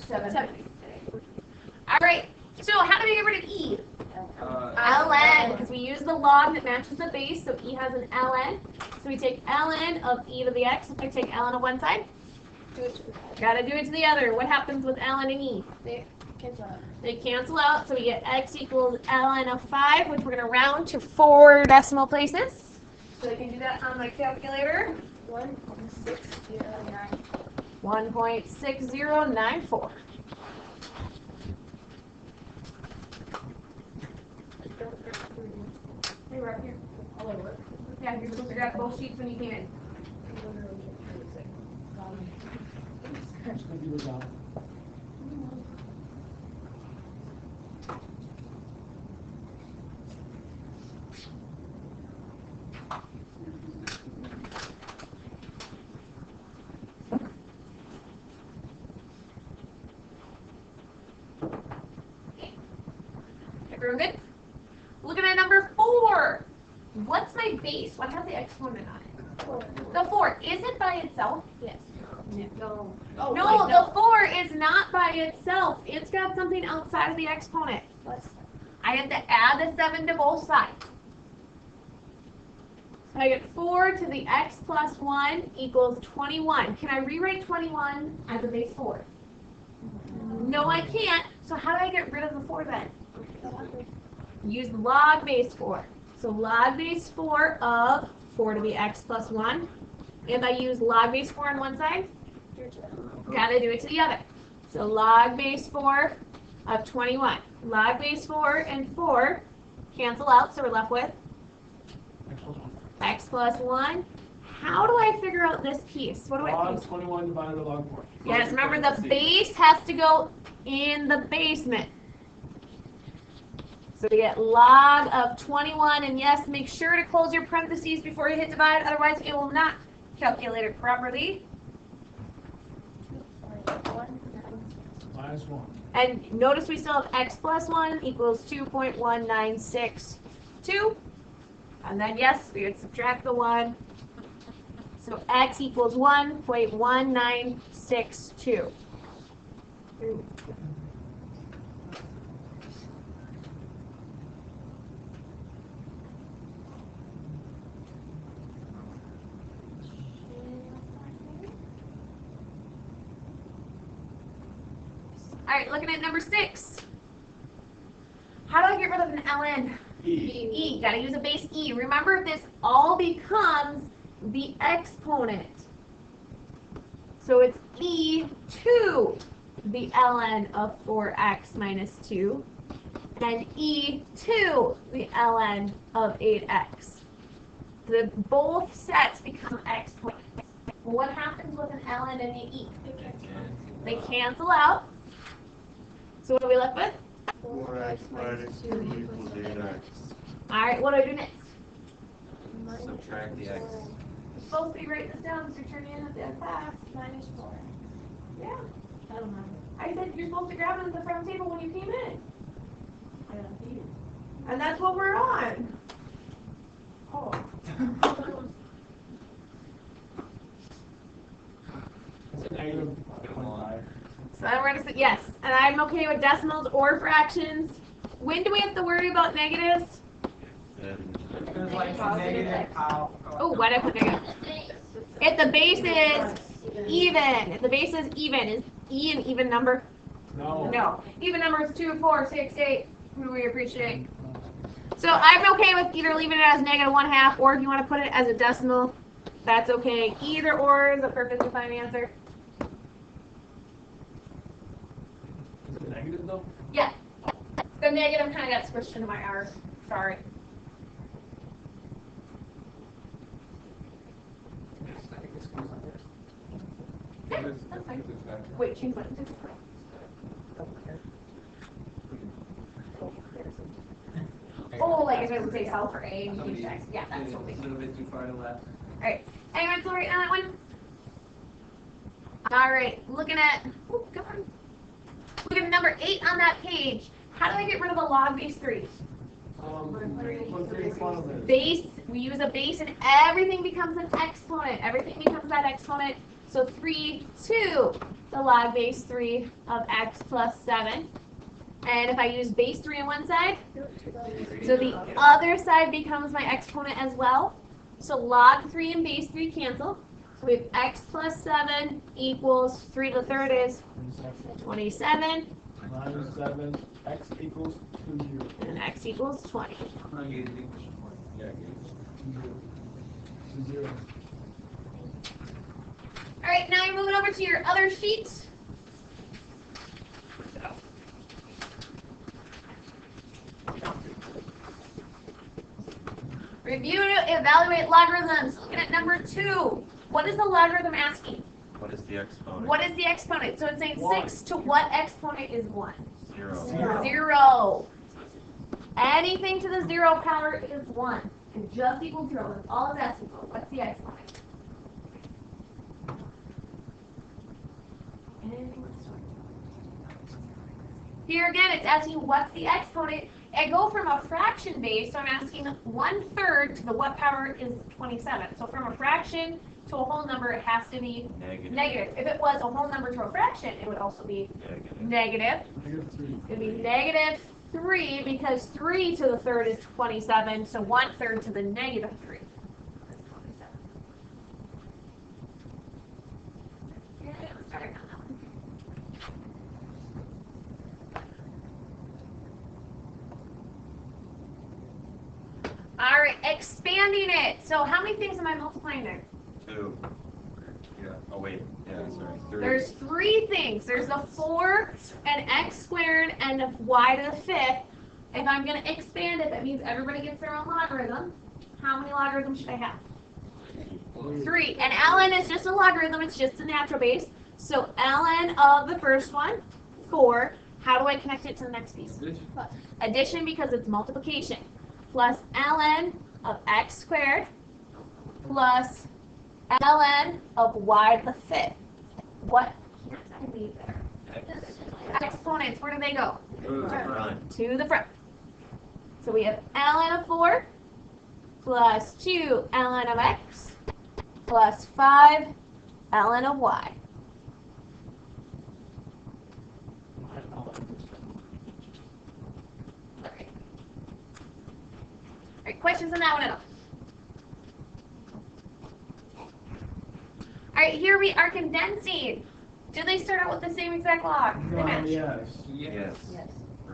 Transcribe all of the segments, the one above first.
7. All right. So how do we get rid of e? ln, because we use the log that matches the base, so e has an ln. So we take ln of e to the x. If I take ln of one side, gotta do it to the other. What happens with ln and e? They cancel out. They cancel out, so we get x equals ln of 5, which we're going to round to 4 decimal places. So I can do that on my calculator. 1.609. 1.6094. Hey, right here. All over. Yeah, you're supposed to grab both sheets when you came in. Everyone good? Looking at number 4. What's my base? What has the exponent on it? 4. The 4. Is it by itself? Yes. No. Oh, No, wait, no. the 4 is not by itself. It's got something outside of the exponent. What's I have to add the 7 to both sides. So I get 4 to the x plus 1 equals 21. Can I rewrite 21 as a base 4? No, I can't. So how do I get rid of the 4 then? Use log base 4. So log base 4 of 4 to the x plus 1. And I use log base 4 on one side. Gotta do it to the other. So log base 4 of 21. Log base 4 and 4 cancel out, so we're left with x plus 1. How do I figure out this piece? What do I Log do? 21 divided by log 4. Yes, remember the base has to go in the basement. So we get log of 21, and yes, make sure to close your parentheses before you hit divide, otherwise it will not calculate it properly. Minus 1. And notice we still have x plus 1 equals 2.1962. And then yes, we would subtract the 1. So x equals 1.1962. All right, looking at number 6. How do I get rid of an ln? E. Gotta use a base e. Remember, this all becomes the exponent. So it's e to the ln of 4x minus 2, and e to the ln of 8x. Both sets become exponents. What happens with an ln and an e? They cancel out. So what are we left with? 4x minus 2 equals 8x. All right, what do I do next? Subtract the x. You're supposed to be writing this down so you're turning in at the end class. minus 4? Yeah. I don't know. I said you're supposed to grab it at the front table when you came in. I don't see it. And that's what we're on. Oh. It's a negative 0.5. So then we're going to say yes. And I'm okay with decimals or fractions. When do we have to worry about negatives? Because like negative how? Oh, why did I put negative? If the base is even. If the base is even. Is e an even number? No. No. Even numbers 2, 4, 6, 8. Who we appreciate. So I'm okay with either leaving it as negative 1/2, or if you want to put it as a decimal, that's okay. Either or is a perfectly fine answer. Is it negative though? Yeah. The negative kind of got squished into my R. Sorry. I think it's goes like this. Yeah, that's fine. Wait, change what? Oh, like if it would say self or A, and you can check. Yeah, that's totally A fine. little bit too far to left. Alright. Anyone still writing on that one? Alright, looking at, oh, come on. Looking at number 8 on that page. How do I get rid of a log base 3? Put 3 in front of it. Base, we use a base and everything becomes an exponent. Everything becomes that exponent. So 3, 2. the log base 3 of x plus 7. And if I use base 3 on one side, so the other side becomes my exponent as well. So log 3 and base 3 cancel. So we have x plus 7 equals 3 to the third is 27. Minus 7, x equals 2, 0. And x equals 20. Yeah, I gave it. 2, 0. All right, now you're moving over to your other sheet. Review to evaluate logarithms. Looking at number 2. What is the logarithm asking? What is the exponent? What is the exponent? So it's saying One. 6 to what exponent is 1? 0. 0. Anything to the 0 power is 1. It just equals 0. That's all it's asking for. What's the exponent? Here again, it's asking what's the exponent. I go from a fraction base, so I'm asking 1/3 to the what power is 27. So from a fraction to a whole number, it has to be Negative. negative. If it was a whole number to a fraction, it would also be negative. Negative 3. It would be negative 3 because 3 to the third is 27, so 1/3 to the negative 3 is 27. Yeah, sorry on that one. All right, expanding it. So how many things am I multiplying there? 2. Yeah. Oh wait. Yeah. Sorry. 3. There's 3 things. There's the 4 and x squared and the y to the 5th. If I'm going to expand it, that means everybody gets their own logarithm. How many logarithms should I have? 3. And ln is just a logarithm. It's just a natural base. So ln of the first one, 4. How do I connect it to the next piece? Addition because it's multiplication. Plus ln of x squared plus ln of y to the 5th. What can't I leave there? Exponents, where do they go? Front. To the front. So we have ln of 4 plus 2 ln of x plus 5 ln of y. All right, questions on that one at all? All right, here we are condensing. Do they start out with the same exact log? They match. Yes. Yes.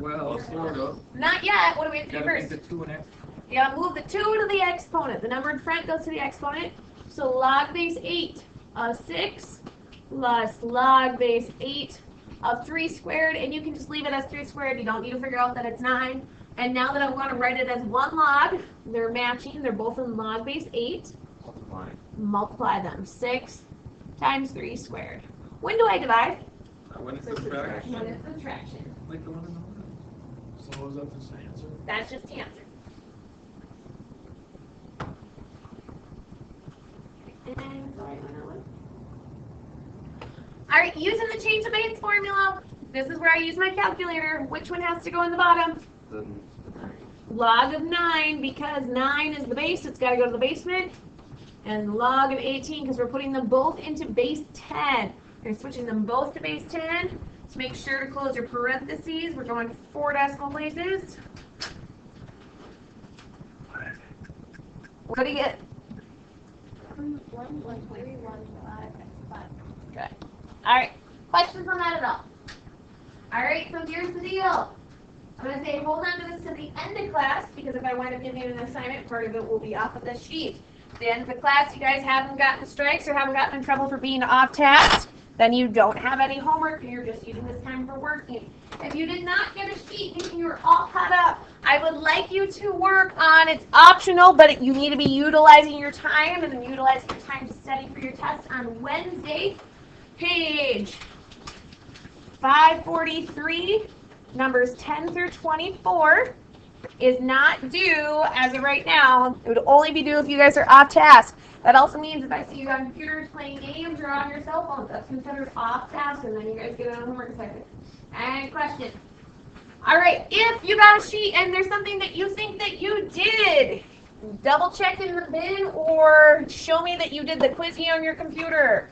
Well, sort of. Not yet. What do we have to do Gotta first? make the 2 and x. You gotta move the 2 to the exponent. The number in front goes to the exponent. So log base 8 of 6 plus log base 8 of 3 squared. And you can just leave it as 3 squared. You don't need to figure out that it's 9. And now that I want to write it as one log, they're matching. They're both in log base 8. Multiply them. 6 times 3 squared. When do I divide? When it's subtraction. When it's subtraction. Like the one in the So is that the same answer? That's just the answer. All right, using the change of base formula, this is where I use my calculator. Which one has to go in the bottom? Log of 9, because 9 is the base, it's got to go to the basement. And log of 18, because we're putting them both into base 10. We're switching them both to base 10. So make sure to close your parentheses. We're going 4 decimal places. What do you get? 1.315. Good. All right. Questions on that at all? All right. So here's the deal. I'm going to say hold on to this to the end of class because if I wind up giving you an assignment, part of it will be off of this sheet. At the end of the class, you guys haven't gotten strikes or haven't gotten in trouble for being off task, then you don't have any homework and you're just using this time for working. If you did not get a sheet thinking you were all caught up, I would like you to work on, it's optional, but you need to be utilizing your time and then utilizing your time to study for your test on Wednesday. Page 543, numbers 10 through 24 is not due as of right now. It would only be due if you guys are off task. That also means if I see you on computers playing games or on your cell phones, that's considered off task, and then you guys get on a homework assignment. And question. All right, if you got a sheet and there's something that you think that you did, double check in the bin or show me that you did the Quizzy on your computer.